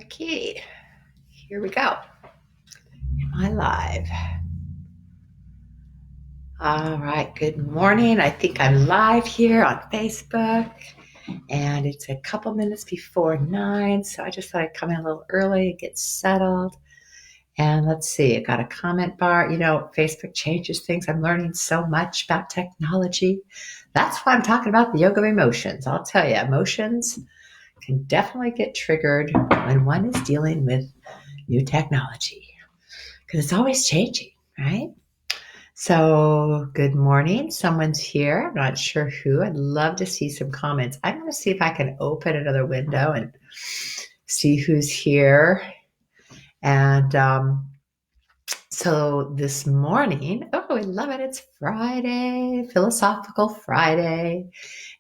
Okay, here we go. Am I live? All right, good morning. I think I'm live here on Facebook, and it's a couple minutes before 9, so I just thought I'd come in a little early, get settled. And let's see, I got a comment bar. Facebook changes things. I'm learning so much about technology. That's why I'm talking about the yoga of emotions. I'll tell you, emotions can definitely get triggered when one is dealing with new technology, because it's always changing, right? So, good morning. Someone's here. I'm not sure who. I'd love to see some comments. I'm going to see if I can open another window and see who's here. And so this morning, I love it. It's Friday, Philosophical Friday.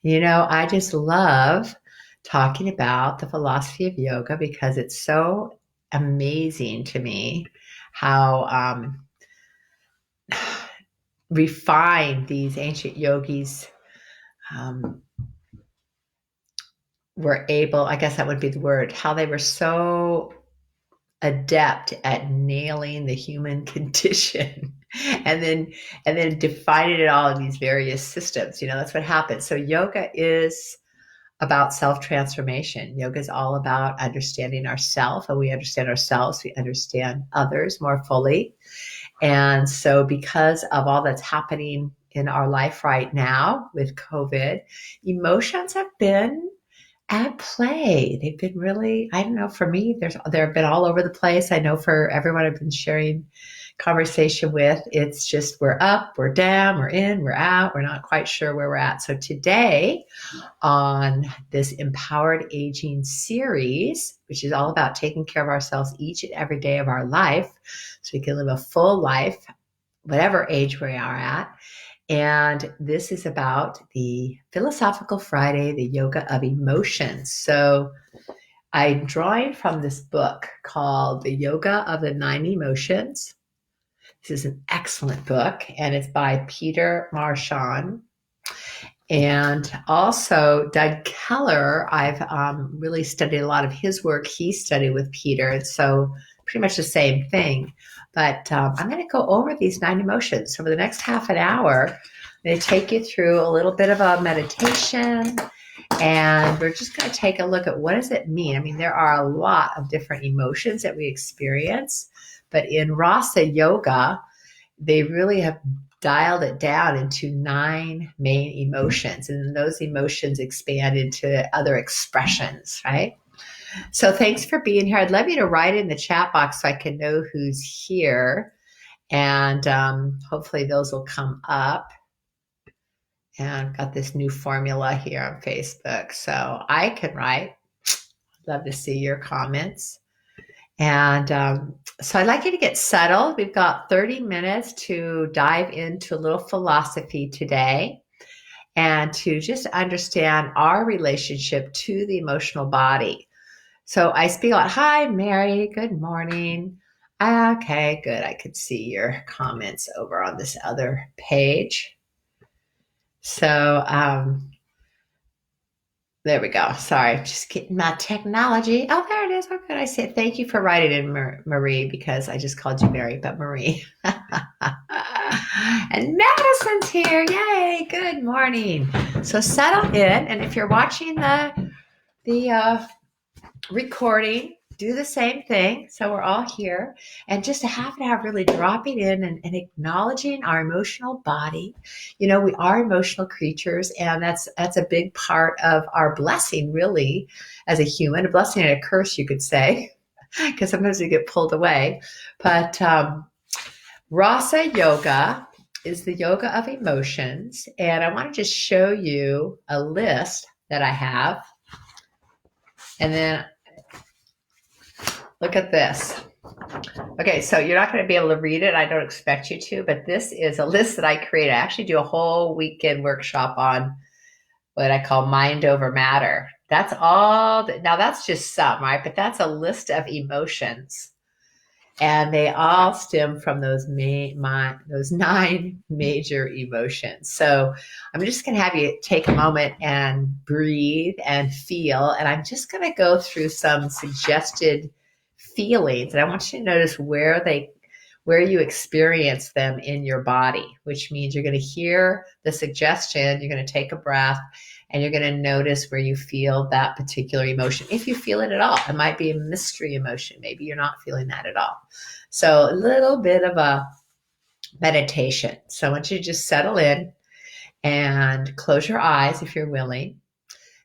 I just love talking about the philosophy of yoga because it's so amazing to me how refined these ancient yogis were able, I guess that would be the word, how they were so adept at nailing the human condition and then defining it all in these various systems. That's what happens. So yoga is about self-transformation. Yoga is all about understanding ourselves, and we understand ourselves, we understand others more fully. And so because of all that's happening in our life right now with COVID, emotions have been at play. They've been really, I don't know, for me, they've been all over the place. I know for everyone I've been sharing conversation with, it's just we're up, we're down, we're in, we're out, we're not quite sure where we're at. So today on this Empowered Aging series, which is all about taking care of ourselves each and every day of our life so we can live a full life, whatever age we are at. And this is about the Philosophical Friday, the yoga of emotions. So I'm drawing from this book called The Yoga of the Nine Emotions. This is an excellent book, and it's by Peter Marchand. And also Doug Keller, I've really studied a lot of his work. He studied with Peter, and so pretty much the same thing. But I'm going to go over these 9 emotions. So for the next half an hour, I'm going to take you through a little bit of a meditation, and we're just going to take a look at what does it mean. I mean, there are a lot of different emotions that we experience, but in Rasa Yoga, they really have dialed it down into 9 main emotions, and then those emotions expand into other expressions, right? So thanks for being here. I'd love you to write in the chat box so I can know who's here, and hopefully those will come up. And I've got this new formula here on Facebook, so I can write. Love to see your comments. And so I'd like you to get settled. We've got 30 minutes to dive into a little philosophy today and to just understand our relationship to the emotional body. So I speak a lot. Hi, Mary. Good morning. Okay, good. I could see your comments over on this other page. So there we go. Sorry, just getting my technology. Oh, there it is. Oh, good. I say thank you for writing in, Marie, because I just called you Mary, but Marie. And Madison's here. Yay. Good morning. So settle in. And if you're watching the recording, do the same thing. So we're all here, and just to have really dropping in and acknowledging our emotional body. We are emotional creatures, and that's a big part of our blessing, really, as a human. A blessing and a curse, you could say, because sometimes we get pulled away. But Rasa Yoga is the yoga of emotions, and I want to just show you a list that I have, and then look at this. Okay, so you're not going to be able to read it. I don't expect you to, but this is a list that I created. I actually do a whole weekend workshop on what I call mind over matter. That's all. Now, that's just some, right? But that's a list of emotions. And they all stem from those 9 major emotions. So I'm just going to have you take a moment and breathe and feel. And I'm just going to go through some suggested feelings. And I want you to notice where you experience them in your body, which means you're going to hear the suggestion, you're going to take a breath, and you're going to notice where you feel that particular emotion. If you feel it at all, it might be a mystery emotion. Maybe you're not feeling that at all. So a little bit of a meditation. So I want you to just settle in and close your eyes if you're willing.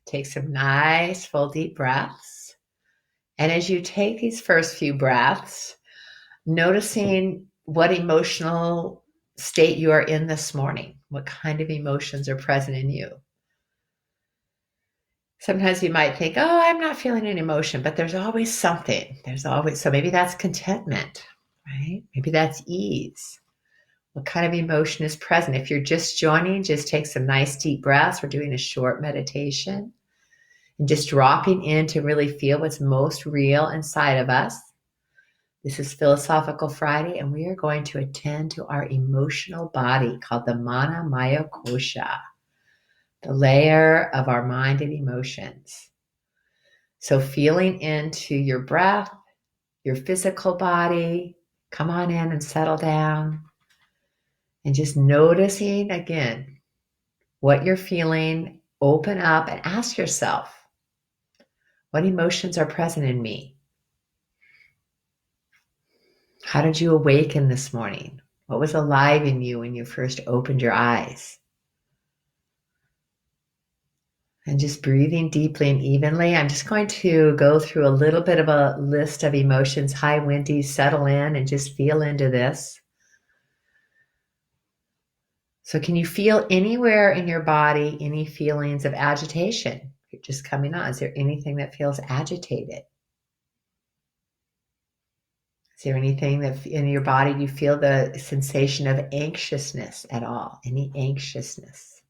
Take some nice, full, deep breaths. And as you take these first few breaths, noticing what emotional state you are in this morning, what kind of emotions are present in you. Sometimes you might think, oh, I'm not feeling an emotion, but there's always something. So maybe that's contentment, right? Maybe that's ease. What kind of emotion is present? If you're just joining, just take some nice deep breaths. We're doing a short meditation and just dropping in to really feel what's most real inside of us. This is Philosophical Friday, and we are going to attend to our emotional body called the Mana Maya Kosha, the layer of our mind and emotions. So feeling into your breath, your physical body, come on in and settle down. And just noticing again what you're feeling, open up and ask yourself, what emotions are present in me? How did you awaken this morning? What was alive in you when you first opened your eyes? And just breathing deeply and evenly. I'm just going to go through a little bit of a list of emotions. Hi, Wendy, settle in and just feel into this. So can you feel anywhere in your body any feelings of agitation? You're just coming on. Is there anything that feels agitated? Is there anything that in your body you feel the sensation of anxiousness at all? Any anxiousness?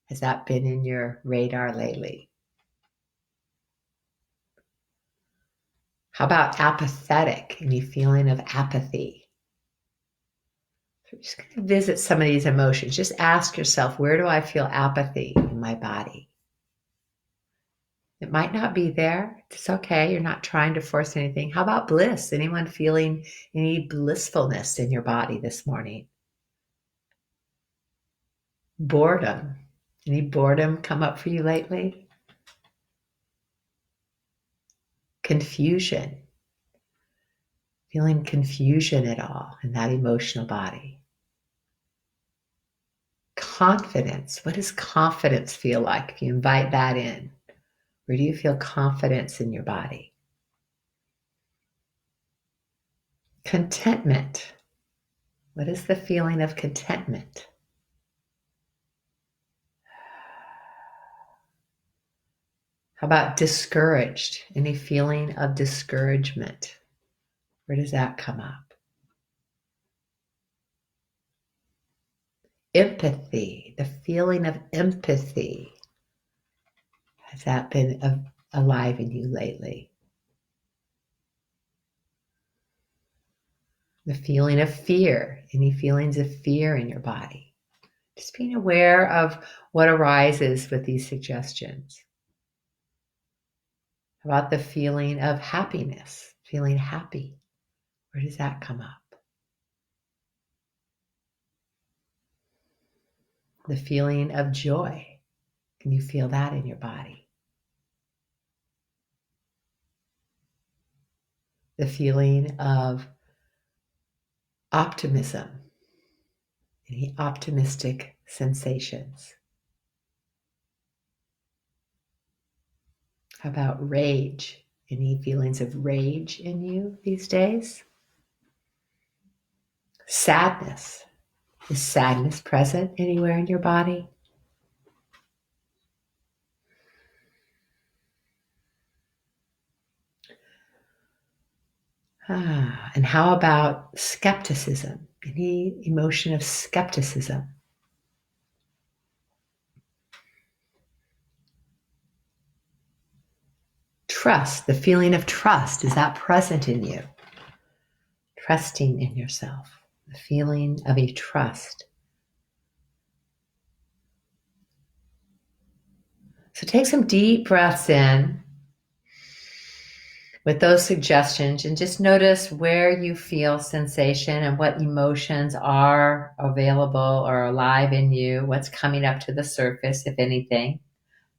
Has that been in your radar lately? How about apathetic? Any feeling of apathy? So just going to visit some of these emotions. Just ask yourself, where do I feel apathy in my body? It might not be there. It's okay. You're not trying to force anything. How about bliss? Anyone feeling any blissfulness in your body this morning? Boredom. Any boredom come up for you lately? Confusion. Feeling confusion at all in that emotional body. Confidence. What does confidence feel like if you invite that in? Where do you feel confidence in your body? Contentment. What is the feeling of contentment? How about discouraged? Any feeling of discouragement? Where does that come up? Empathy, the feeling of empathy. Has that been alive in you lately? The feeling of fear, any feelings of fear in your body? Just being aware of what arises with these suggestions. How about the feeling of happiness, feeling happy? Where does that come up? The feeling of joy. Can you feel that in your body? The feeling of optimism. Any optimistic sensations? How about rage? Any feelings of rage in you these days? Sadness. Is sadness present anywhere in your body? And how about skepticism? Any emotion of skepticism? Trust, the feeling of trust, is that present in you? trusting in yourself, the feeling of a trust. So take some deep breaths in with those suggestions and just notice where you feel sensation and what emotions are available or alive in you, what's coming up to the surface, if anything.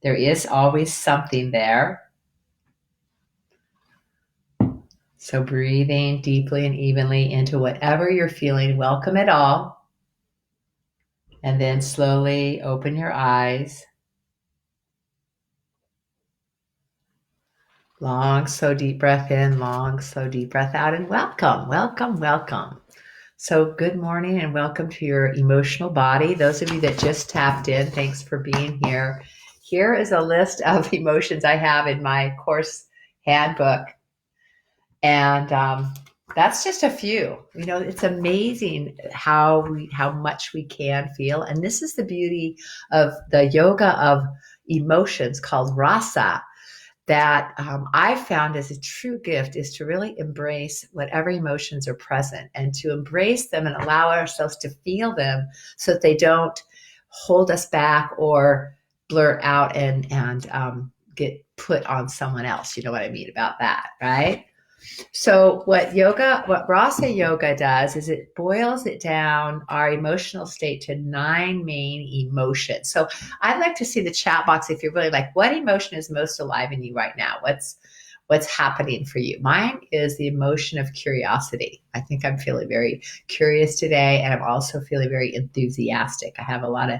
There is always something there. So breathing deeply and evenly into whatever you're feeling, welcome it all. And then slowly open your eyes. Long, slow, deep breath in, long, slow, deep breath out, and welcome, welcome, welcome. So good morning and welcome to your emotional body. Those of you that just tapped in, thanks for being here. Here is a list of emotions I have in my course handbook. And that's just a few. You know, it's amazing how much we can feel. And this is the beauty of the yoga of emotions called Rasa, that I've found as a true gift is to really embrace whatever emotions are present and to embrace them and allow ourselves to feel them so that they don't hold us back or blurt out and get put on someone else. You know what I mean about that, right? So what Rasa yoga does is it boils it down, our emotional state, to 9 main emotions. So I'd like to see the chat box if you're really like, what emotion is most alive in you right now? What's happening for you? Mine is the emotion of curiosity. I think I'm feeling very curious today, and I'm also feeling very enthusiastic. I have a lot of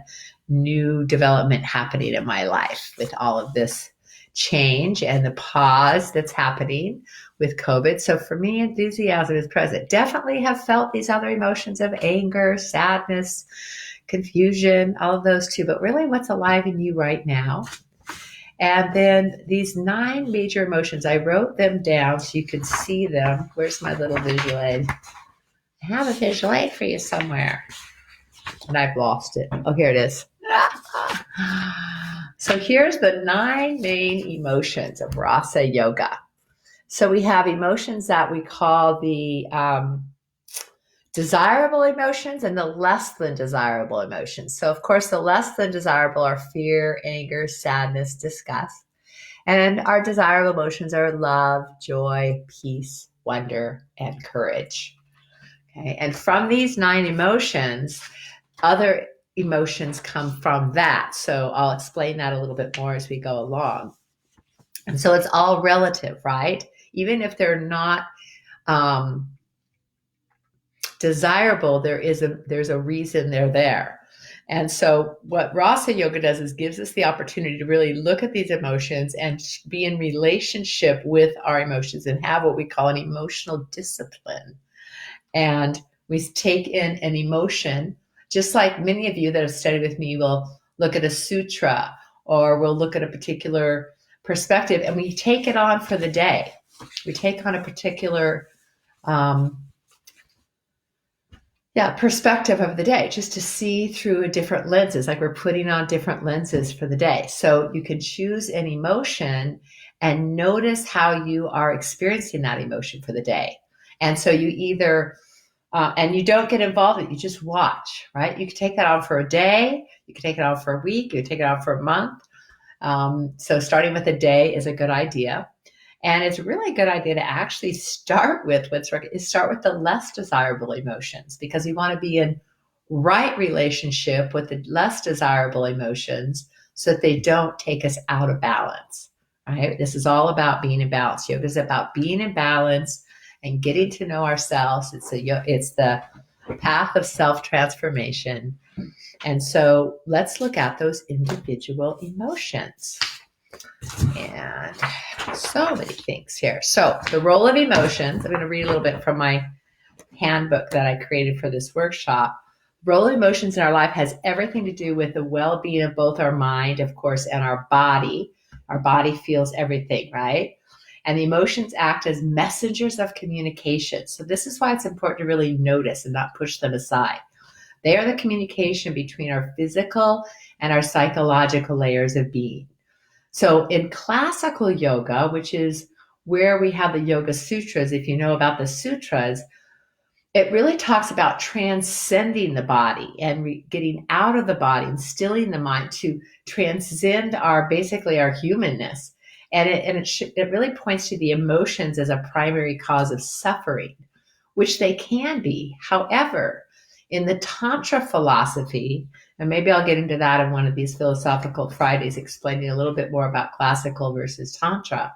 new development happening in my life with all of this change and the pause that's happening with COVID. So for me, enthusiasm is present. Definitely have felt these other emotions of anger, sadness, confusion, all of those too. But really, what's alive in you right now? And then these 9 major emotions, I wrote them down so you could see them. Where's my little visual aid? I have a visual aid for you somewhere. And I've lost it. Oh, here it is. So here's the 9 main emotions of Rasa Yoga. So we have emotions that we call the desirable emotions and the less than desirable emotions. So of course, the less than desirable are fear, anger, sadness, disgust. And our desirable emotions are love, joy, peace, wonder, and courage. Okay. And from these 9 emotions, other emotions come from that. So I'll explain that a little bit more as we go along. And so it's all relative, right? Even if they're not desirable, there's a reason they're there. And so what Rasa Yoga does is gives us the opportunity to really look at these emotions and be in relationship with our emotions and have what we call an emotional discipline. And we take in an emotion, just like many of you that have studied with me will look at a sutra or we'll look at a particular perspective and we take it on for the day. We take on a particular perspective of the day, just to see through a different lenses, like we're putting on different lenses for the day. So you can choose an emotion and notice how you are experiencing that emotion for the day. And so you either, and you don't get involved in it, you just watch, right? You can take that on for a day, you can take it on for a week, you can take it on for a month. So starting with a day is a good idea. And it's really a good idea to actually start with the less desirable emotions, because we want to be in right relationship with the less desirable emotions so that they don't take us out of balance, right? This is all about being in balance. Yoga is about being in balance and getting to know ourselves. It's the path of self-transformation. And so let's look at those individual emotions. And so many things here. So the role of emotions, I'm going to read a little bit from my handbook that I created for this workshop. Role of emotions in our life has everything to do with the well-being of both our mind, of course, and our body. Our body feels everything, right? And the emotions act as messengers of communication. So this is why it's important to really notice and not push them aside. They are the communication between our physical and our psychological layers of being. So in classical yoga, which is where we have the Yoga Sutras, if you know about the sutras, it really talks about transcending the body and getting out of the body and stilling the mind to transcend our basically our humanness. And it really points to the emotions as a primary cause of suffering, which they can be. However, in the Tantra philosophy, and maybe I'll get into that in one of these philosophical Fridays, explaining a little bit more about classical versus Tantra.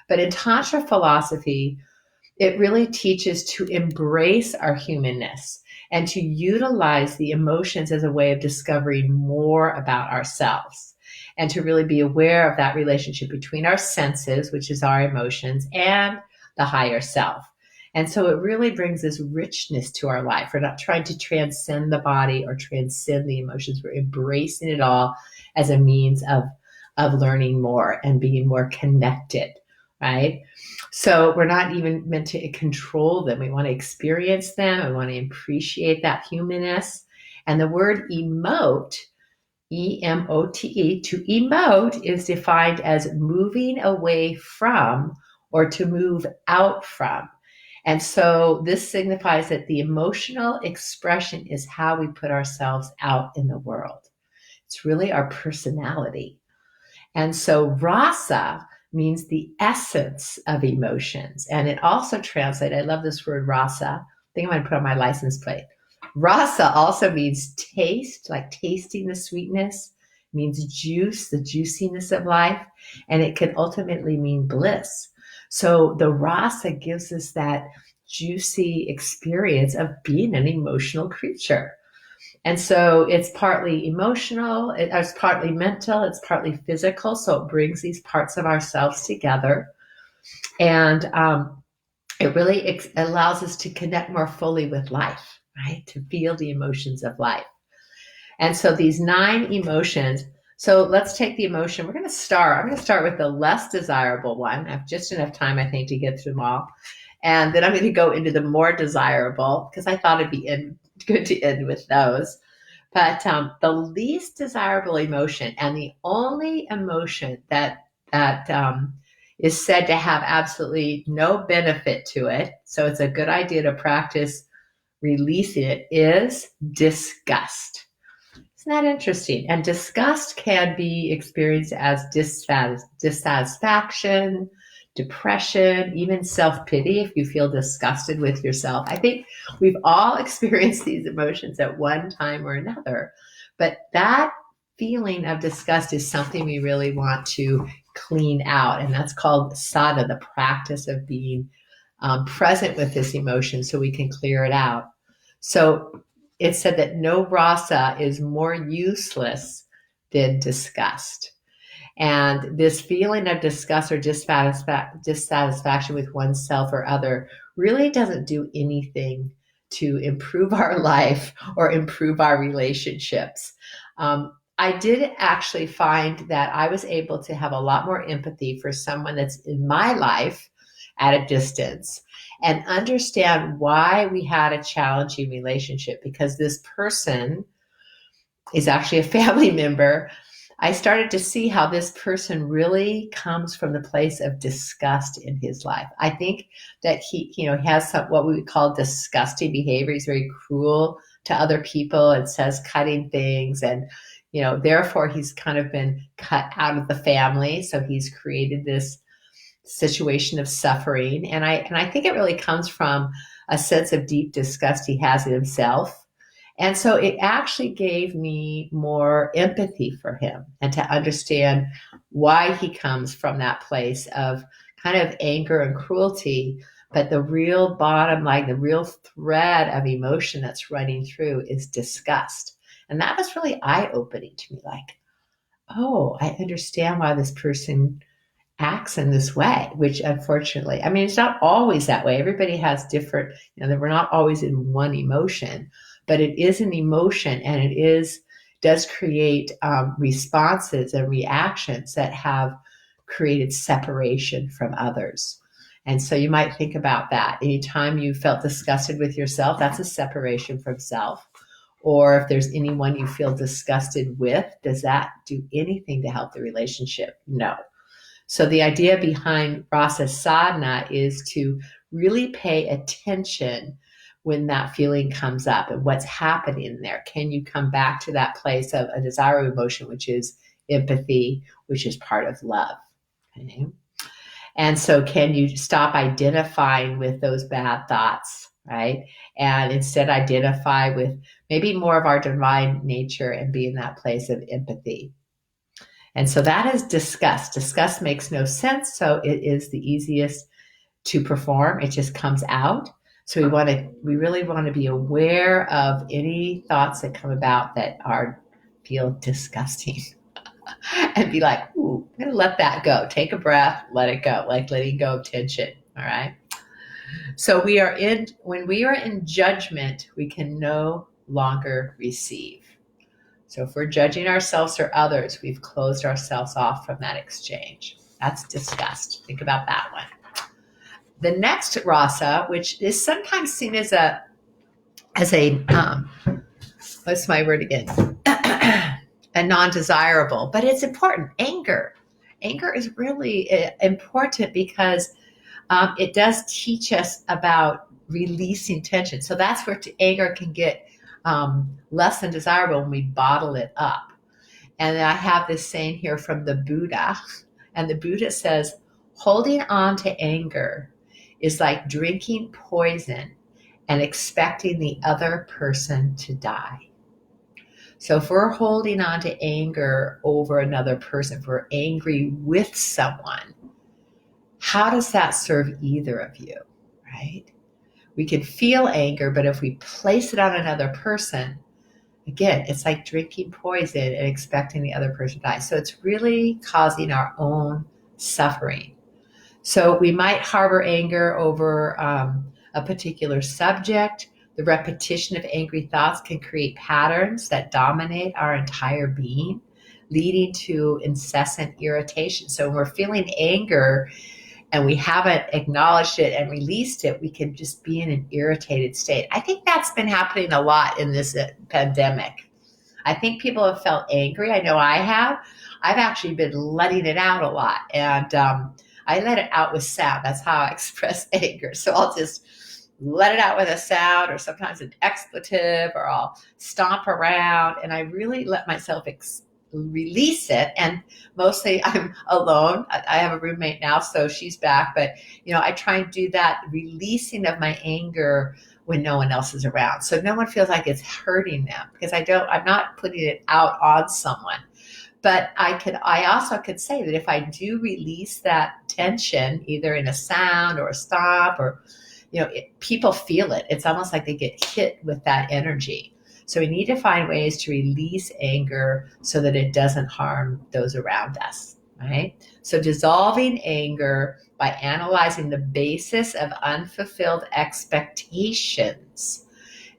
But in Tantra philosophy, it really teaches to embrace our humanness and to utilize the emotions as a way of discovering more about ourselves and to really be aware of that relationship between our senses, which is our emotions, and the higher self. And so it really brings this richness to our life. We're not trying to transcend the body or transcend the emotions. We're embracing it all as a means of learning more and being more connected, right? So we're not even meant to control them. We want to experience them. We want to appreciate that humanness. And the word emote, E-M-O-T-E, to emote is defined as moving away from or to move out from. And so this signifies that the emotional expression is how we put ourselves out in the world. It's really our personality. And so rasa means the essence of emotions. And it also translates, I love this word rasa. I think I'm going to put on my license plate. Rasa also means taste, like tasting the sweetness, means juice, the juiciness of life, and it can ultimately mean bliss. So the rasa gives us that juicy experience of being an emotional creature. And so it's partly emotional, it's partly mental, it's partly physical. So it brings these parts of ourselves together. And it really allows us to connect more fully with life, right? To feel the emotions of life. And so these 9 emotions. So let's take the emotion. I'm going to start with the less desirable one. I have just enough time, I think, to get through them all. And then I'm going to go into the more desirable because I thought it'd be good to end with those. But the least desirable emotion and the only emotion that is said to have absolutely no benefit to it, so it's a good idea to practice releasing it, is disgust. Isn't that interesting? And disgust can be experienced as dissatisfaction, depression, even self-pity if you feel disgusted with yourself. I think we've all experienced these emotions at one time or another. But that feeling of disgust is something we really want to clean out. And that's called sadhana, the practice of being present with this emotion so we can clear it out. So it said that no rasa is more useless than disgust. And this feeling of disgust or dissatisfaction with oneself or other really doesn't do anything to improve our life or improve our relationships. I did actually find that I was able to have a lot more empathy for someone that's in my life at a distance and understand why we had a challenging relationship, because this person is actually a family member. I started to see how this person really comes from the place of disgust in his life. I think that he has what we would call disgusting behavior. He's very cruel to other people and says cutting things, and therefore he's kind of been cut out of the family. So he's created this situation of suffering, and I think it really comes from a sense of deep disgust he has in himself. And so it actually gave me more empathy for him and to understand why he comes from that place of kind of anger and cruelty. But the real bottom line, the real thread of emotion that's running through is disgust. And that was really eye-opening to me. Like, oh, I understand why this person acts in this way, which unfortunately, I mean, it's not always that way. Everybody has different, we're not always in one emotion, but it is an emotion, and does create responses and reactions that have created separation from others. And so you might think about that. Anytime you felt disgusted with yourself, that's a separation from self. Or if there's anyone you feel disgusted with, does that do anything to help the relationship? No. So the idea behind Rasa Sadhana is to really pay attention when that feeling comes up and what's happening there. Can you come back to that place of a desirable emotion, which is empathy, which is part of love? Okay. And so, can you stop identifying with those bad thoughts, right? And instead identify with maybe more of our divine nature and be in that place of empathy. And so that is disgust. Disgust makes no sense. So it is the easiest to perform. It just comes out. So we really want to be aware of any thoughts that come about that feel disgusting and be like, ooh, I'm going to let that go. Take a breath, let it go, like letting go of tension. All right. So when we are in judgment, we can no longer receive. So if we're judging ourselves or others, we've closed ourselves off from that exchange. That's disgust. Think about that one. The next rasa, which is sometimes seen as a what's my word again? A non-desirable, but it's important. Anger is really important because it does teach us about releasing tension. So that's where anger can get less than desirable when we bottle it up. And I have this saying here from the Buddha, and the Buddha says, holding on to anger is like drinking poison and expecting the other person to die. So if we're holding on to anger over another person, if we're angry with someone, how does that serve either of you, right? We can feel anger, but if we place it on another person, again, it's like drinking poison and expecting the other person to die. So it's really causing our own suffering. So we might harbor anger over a particular subject. The repetition of angry thoughts can create patterns that dominate our entire being, leading to incessant irritation. So when we're feeling anger and we haven't acknowledged it and released it, we can just be in an irritated state. I think that's been happening a lot in this pandemic. I think people have felt angry. I know I have. I've actually been letting it out a lot. And I let it out with sound. That's how I express anger. So I'll just let it out with a sound or sometimes an expletive, or I'll stomp around, and I really let myself release it. And mostly I'm alone. I have a roommate now, so she's back, but I try and do that releasing of my anger when no one else is around, so no one feels like it's hurting them, because I'm not putting it out on someone. But I also could say that if I do release that tension, either in a sound or a stomp, or people feel it. It's almost like they get hit with that energy. So we need to find ways to release anger so that it doesn't harm those around us, right? So dissolving anger by analyzing the basis of unfulfilled expectations.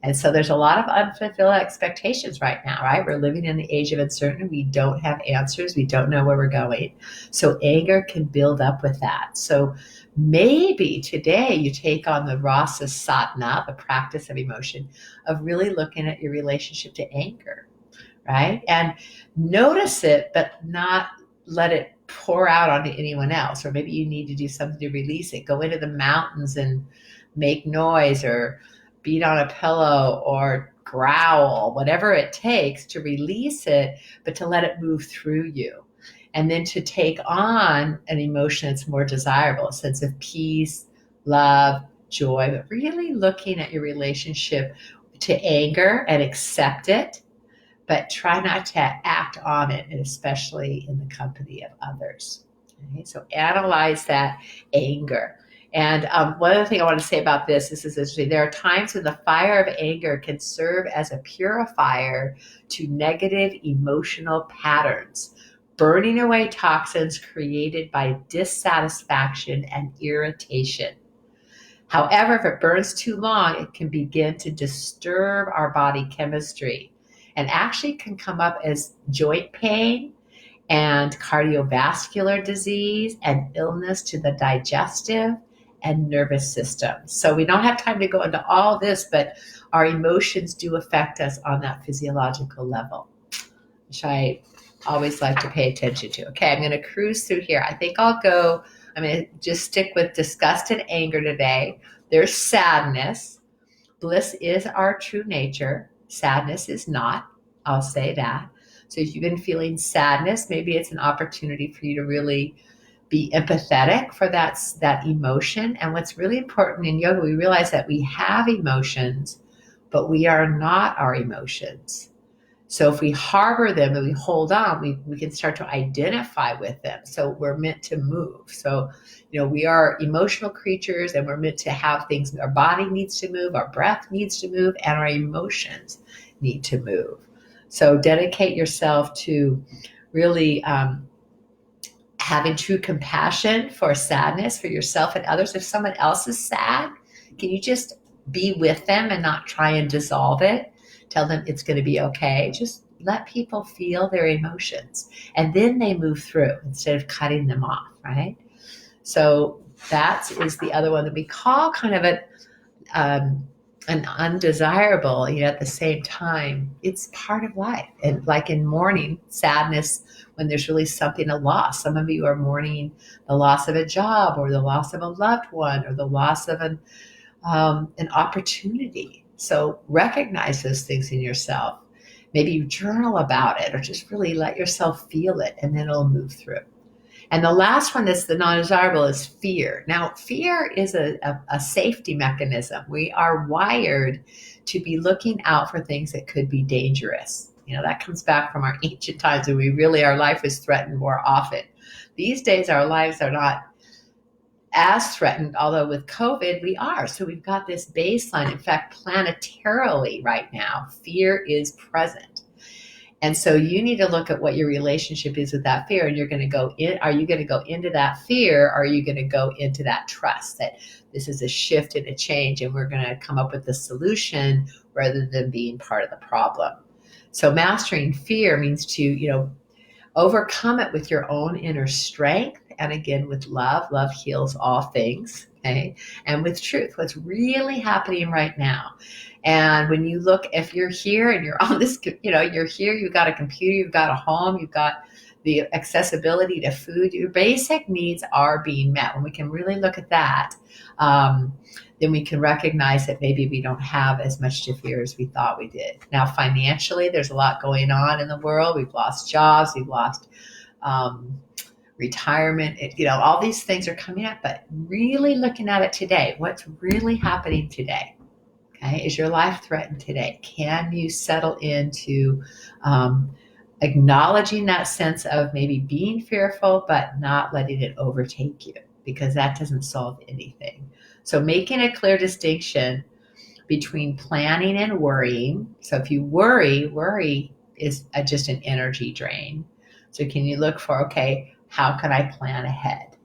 And so there's a lot of unfulfilled expectations right now, right? We're living in the age of uncertainty. We don't have answers. We don't know where we're going. So anger can build up with that. So maybe today you take on the Rasa Sadhana, the practice of emotion, of really looking at your relationship to anger, right? And notice it, but not let it pour out onto anyone else. Or maybe you need to do something to release it. Go into the mountains and make noise, or beat on a pillow, or growl, whatever it takes to release it, but to let it move through you. And then to take on an emotion that's more desirable, a sense of peace, love, joy, but really looking at your relationship to anger and accept it, but try not to act on it, and especially in the company of others. Okay? So analyze that anger. And one other thing I want to say about this is interesting. There are times when the fire of anger can serve as a purifier to negative emotional patterns, burning away toxins created by dissatisfaction and irritation. However, if it burns too long, it can begin to disturb our body chemistry, and actually can come up as joint pain and cardiovascular disease and illness to the digestive and nervous system. So we don't have time to go into all this, but our emotions do affect us on that physiological level, which I always like to pay attention to. Okay, I'm going to cruise through here. I'm going to just stick with disgust and anger today. There's sadness, bliss is our true nature. Sadness is not. I'll say that. So if you've been feeling sadness, maybe it's an opportunity for you to really be empathetic for that emotion. And what's really important in yoga, we realize that we have emotions, but we are not our emotions. So if we harbor them and we hold on, we can start to identify with them. So we're meant to move. So, we are emotional creatures and we're meant to have things. Our body needs to move, our breath needs to move, and our emotions need to move. So dedicate yourself to really having true compassion for sadness for yourself and others. If someone else is sad, can you just be with them and not try and dissolve it? Tell them it's going to be okay. Just let people feel their emotions and then they move through instead of cutting them off, right? So that is the other one that we call kind of an undesirable, at the same time, it's part of life. And like in mourning, sadness, when there's really something, a loss. Some of you are mourning the loss of a job or the loss of a loved one or the loss of an opportunity. So recognize those things in yourself. Maybe you journal about it or just really let yourself feel it and then it'll move through. And the last one that's the non-desirable is fear. Now, fear is a safety mechanism. We are wired to be looking out for things that could be dangerous. That comes back from our ancient times when our life is threatened more often. These days, our lives are not as threatened, although with COVID, we are. So we've got this baseline. In fact, planetarily right now, fear is present. And so you need to look at what your relationship is with that fear. And you're going to go in. Are you going to go into that fear? Or are you going to go into that trust that this is a shift and a change and we're going to come up with a solution rather than being part of the problem? So mastering fear means to, overcome it with your own inner strength. And again, with love. Love heals all things. Okay. And with truth, what's really happening right now. And when you look, if you're here and you're on this, you're here, you've got a computer, you've got a home, you've got the accessibility to food, your basic needs are being met. When we can really look at that, then we can recognize that maybe we don't have as much to fear as we thought we did. Now, financially, there's a lot going on in the world. We've lost jobs, we've lost retirement, all these things are coming up, but really looking at it today, what's really happening today? Okay, is your life threatened today? Can you settle into acknowledging that sense of maybe being fearful, but not letting it overtake you? Because that doesn't solve anything. So making a clear distinction between planning and worrying. So if you worry is just an energy drain. So can you look for, okay, how can I plan ahead?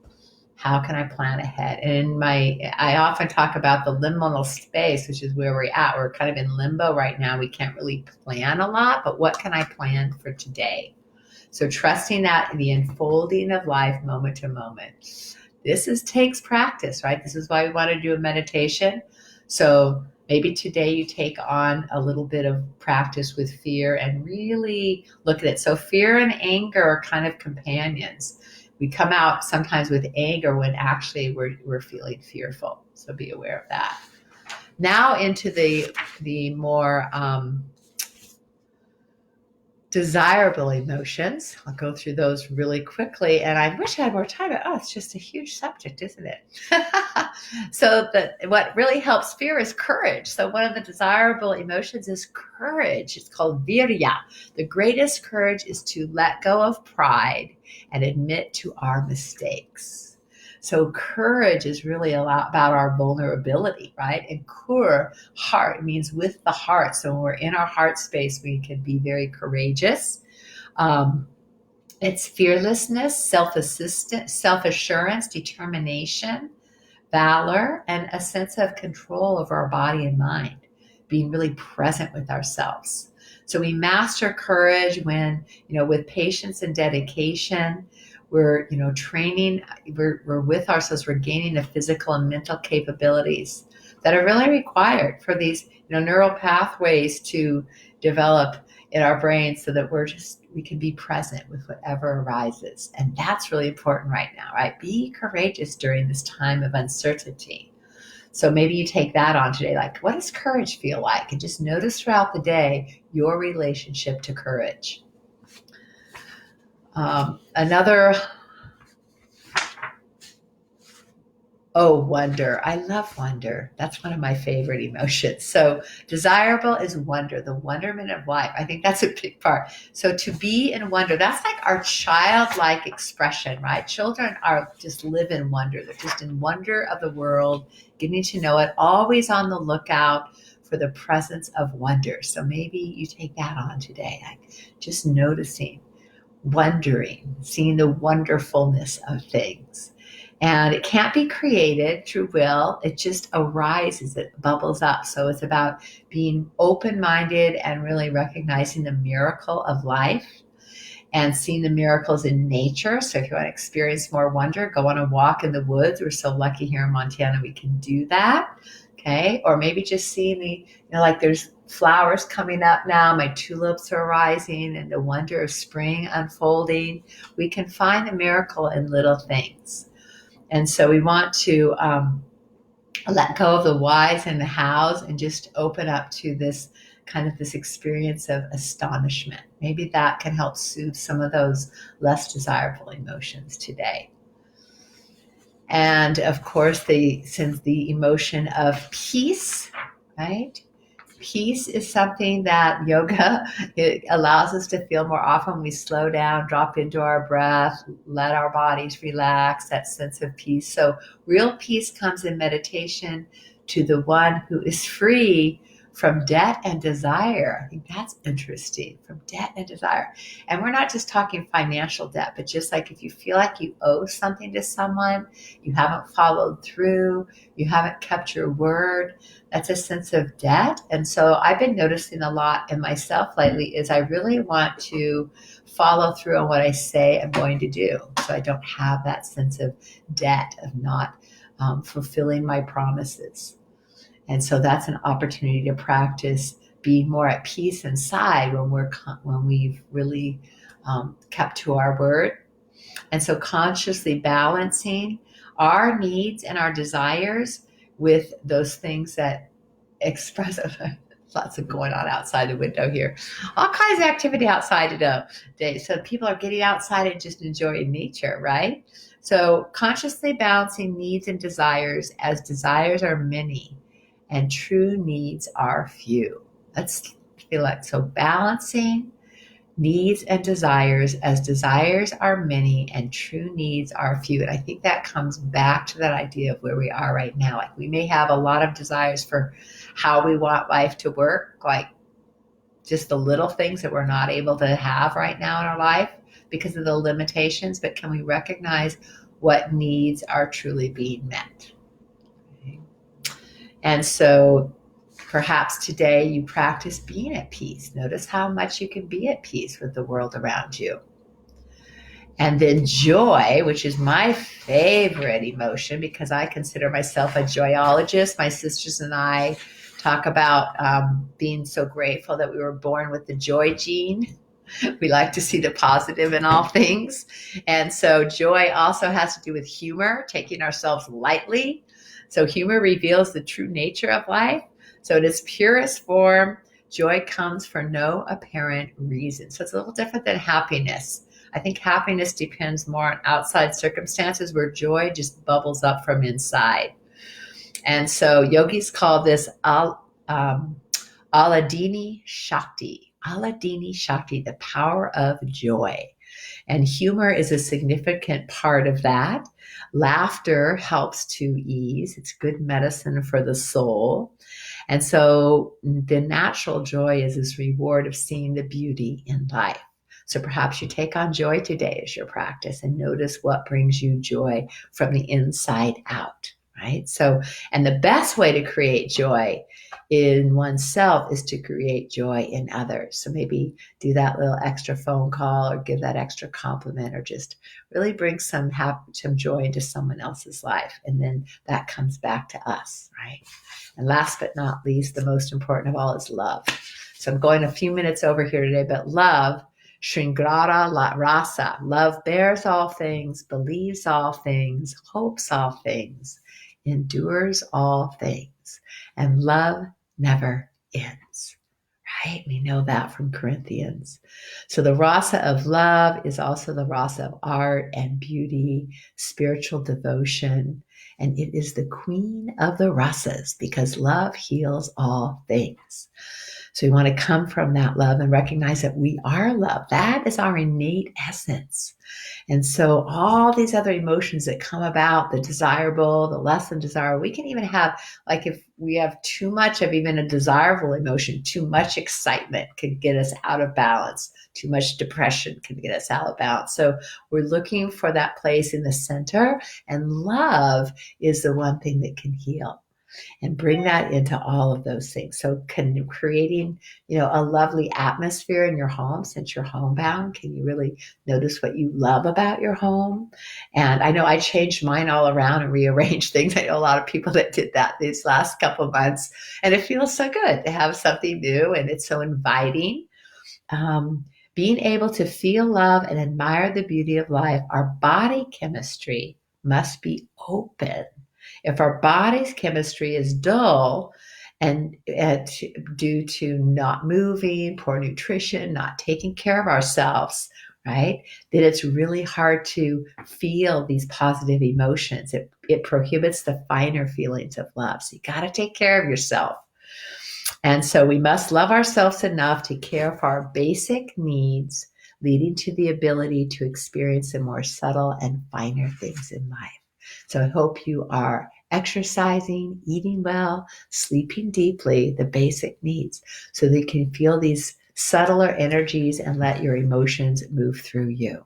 How can I plan ahead? And I often talk about the liminal space, which is where we're at. We're kind of in limbo right now. We can't really plan a lot, but what can I plan for today? So trusting that in the unfolding of life moment to moment. This takes practice, right? This is why we want to do a meditation. So maybe today you take on a little bit of practice with fear and really look at it. So fear and anger are kind of companions. We come out sometimes with anger when actually we're feeling fearful. So be aware of that. Now into the more desirable emotions. I'll go through those really quickly. And I wish I had more time. It's just a huge subject, isn't it? So what really helps fear is courage. So one of the desirable emotions is courage. It's called virya. The greatest courage is to let go of pride and admit to our mistakes. So courage is really a lot about our vulnerability, right? And kur, heart, means with the heart. So when we're in our heart space, we can be very courageous. It's fearlessness, self-assurance, determination, valor, and a sense of control over our body and mind, being really present with ourselves. So we master courage when, with patience and dedication, we're, training, we're with ourselves, we're gaining the physical and mental capabilities that are really required for these, neural pathways to develop in our brains so that we can be present with whatever arises. And that's really important right now, right? Be courageous during this time of uncertainty. So maybe you take that on today. Like, what does courage feel like? And just notice throughout the day your relationship to courage. Another, wonder. I love wonder. That's one of my favorite emotions. So desirable is wonder, the wonderment of life. I think that's a big part. So to be in wonder, that's like our childlike expression, right? Children are just live in wonder. They're just in wonder of the world, getting to know it, always on the lookout for the presence of wonder. So maybe you take that on today, like just noticing, wondering, seeing the wonderfulness of things. And it can't be created through will, it just arises, it bubbles up. So it's about being open minded and really recognizing the miracle of life and seeing the miracles in nature. So if you want to experience more wonder, go on a walk in the woods. We're so lucky here in Montana, we can do that. Okay. Or maybe just seeing like there's flowers coming up now, my tulips are rising and the wonder of spring unfolding. We can find the miracle in little things. And so we want to let go of the whys and the hows and just open up to this kind of this experience of astonishment. Maybe that can help soothe some of those less desirable emotions today. And of course, since the emotion of peace, right? Peace is something that yoga, it allows us to feel more often. We slow down, drop into our breath, let our bodies relax, that sense of peace. So real peace comes in meditation to the one who is free from debt and desire. I think that's interesting, from debt and desire. And we're not just talking financial debt, but just like if you feel like you owe something to someone, you haven't followed through, you haven't kept your word, that's a sense of debt. And so I've been noticing a lot in myself lately is I really want to follow through on what I say I'm going to do. So I don't have that sense of debt, of not fulfilling my promises. And so that's an opportunity to practice being more at peace inside when we've really kept to our word. And so consciously balancing our needs and our desires with those things that express lots of going on outside the window here. All kinds of activity outside today. So people are getting outside and just enjoying nature, right? So consciously balancing needs and desires, as desires are many and true needs are few. Let's feel like so balancing needs and desires, as desires are many and true needs are few. And I think that comes back to that idea of where we are right now. Like we may have a lot of desires for how we want life to work, like just the little things that we're not able to have right now in our life because of the limitations, but can we recognize what needs are truly being met? Okay. And so perhaps today you practice being at peace. Notice how much you can be at peace with the world around you. And then joy, which is my favorite emotion because I consider myself a joyologist. My sisters and I talk about being so grateful that we were born with the joy gene. We like to see the positive in all things. And so joy also has to do with humor, taking ourselves lightly. So humor reveals the true nature of life. So in its purest form, joy comes for no apparent reason. So it's a little different than happiness. I think happiness depends more on outside circumstances, where joy just bubbles up from inside. And so yogis call this Aladini Shakti. Aladini Shakti, the power of joy. And humor is a significant part of that. Laughter helps to ease. It's good medicine for the soul. And so the natural joy is this reward of seeing the beauty in life. So perhaps you take on joy today as your practice and notice what brings you joy from the inside out, right? So, and the best way to create joy in oneself is to create joy in others. So maybe do that little extra phone call or give that extra compliment or just really bring some joy into someone else's life. And then that comes back to us, right? And last but not least, the most important of all is love. So I'm going a few minutes over here today, but love, Shringrara Rasa, love bears all things, believes all things, hopes all things, endures all things, and love never ends. Right? We know that from Corinthians. So the rasa of love is also the rasa of art and beauty, spiritual devotion, and it is the queen of the rasas because love heals all things. So we want to come from that love and recognize that we are love. That is our innate essence. And so all these other emotions that come about, the desirable, the less than desirable, we can even have, like if we have too much of even a desirable emotion, too much excitement could get us out of balance. Too much depression can get us out of balance. So we're looking for that place in the center, and love is the one thing that can heal and bring that into all of those things. So creating, a lovely atmosphere in your home, since you're homebound, can you really notice what you love about your home? And I know I changed mine all around and rearranged things. I know a lot of people that did that these last couple of months, and it feels so good to have something new, and it's so inviting. Being able to feel love and admire the beauty of life, our body chemistry must be open. If our body's chemistry is dull and due to not moving, poor nutrition, not taking care of ourselves, right, then it's really hard to feel these positive emotions. It prohibits the finer feelings of love. So you got to take care of yourself. And so we must love ourselves enough to care for our basic needs, leading to the ability to experience the more subtle and finer things in life. So I hope you are exercising, eating well, sleeping deeply, the basic needs, so that you can feel these subtler energies and let your emotions move through you.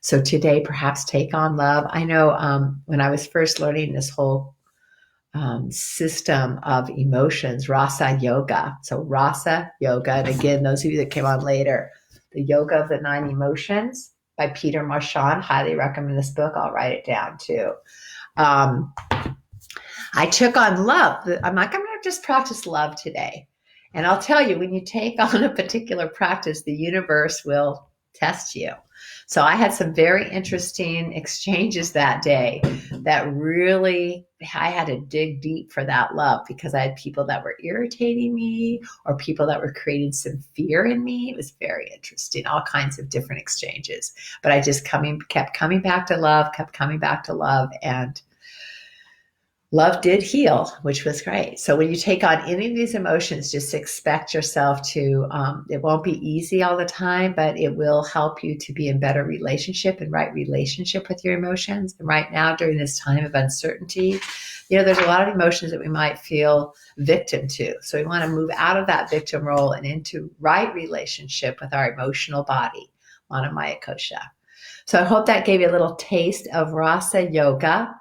So today, perhaps take on love. I know when I was first learning this whole system of emotions, Rasa Yoga. So Rasa Yoga, and again, those of you that came on later, The Yoga of the Nine Emotions by Peter Marchand. Highly recommend this book. I'll write it down too. I took on love. I'm like, I'm going to just practice love today. And I'll tell you, when you take on a particular practice, the universe will test you. So I had some very interesting exchanges that day that really, I had to dig deep for that love, because I had people that were irritating me or people that were creating some fear in me. It was very interesting, all kinds of different exchanges. But I just kept coming back to love, and love did heal, which was great. So when you take on any of these emotions, just expect yourself to, it won't be easy all the time, but it will help you to be in better relationship and right relationship with your emotions. And right now, during this time of uncertainty, there's a lot of emotions that we might feel victim to. So we want to move out of that victim role and into right relationship with our emotional body, Manamaya Kosha. So I hope that gave you a little taste of Rasa Yoga.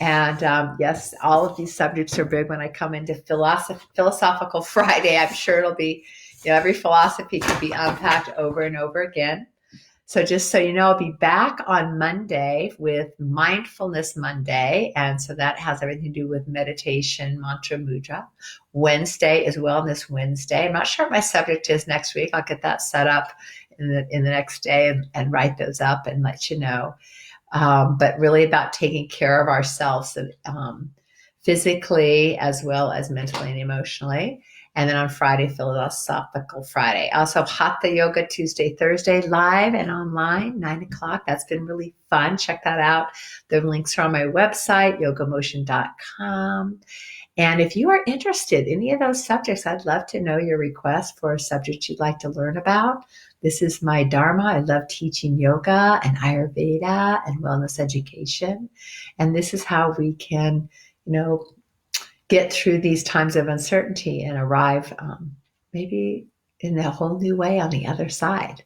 And yes, all of these subjects are big when I come into Philosophical Friday. I'm sure it'll be, every philosophy can be unpacked over and over again. So just so you know, I'll be back on Monday with Mindfulness Monday. And so that has everything to do with meditation, mantra, mudra. Wednesday is Wellness Wednesday. I'm not sure what my subject is next week. I'll get that set up in the next day and write those up and let you know. But really about taking care of ourselves physically as well as mentally and emotionally. And then on Friday, Philosophical Friday. Also, Hatha Yoga Tuesday, Thursday, live and online, 9:00. That's been really fun. Check that out. The links are on my website, yogamotion.com. And if you are interested in any of those subjects, I'd love to know your request for a subject you'd like to learn about. This is my dharma. I love teaching yoga and Ayurveda and wellness education. And this is how we can, get through these times of uncertainty and arrive maybe in a whole new way on the other side.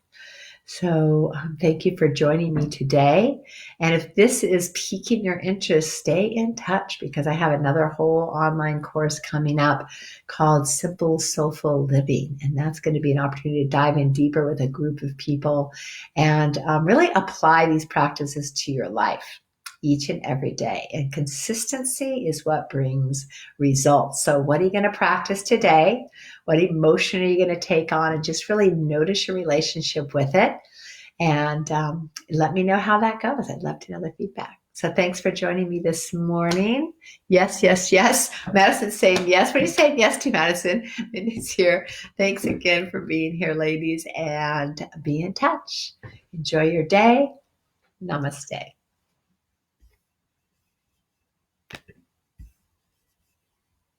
So thank you for joining me today. And if this is piquing your interest, stay in touch, because I have another whole online course coming up called Simple Soulful Living. And that's going to be an opportunity to dive in deeper with a group of people and really apply these practices to your life each and every day. And consistency is what brings results. So what are you going to practice today? What emotion are you going to take on? And just really notice your relationship with it. And let me know how that goes. I'd love to know the feedback. So thanks for joining me this morning. Yes, yes, yes. Madison's saying yes. What are you saying yes to, Madison? Mindy's here. Thanks again for being here, ladies, and be in touch. Enjoy your day. Namaste.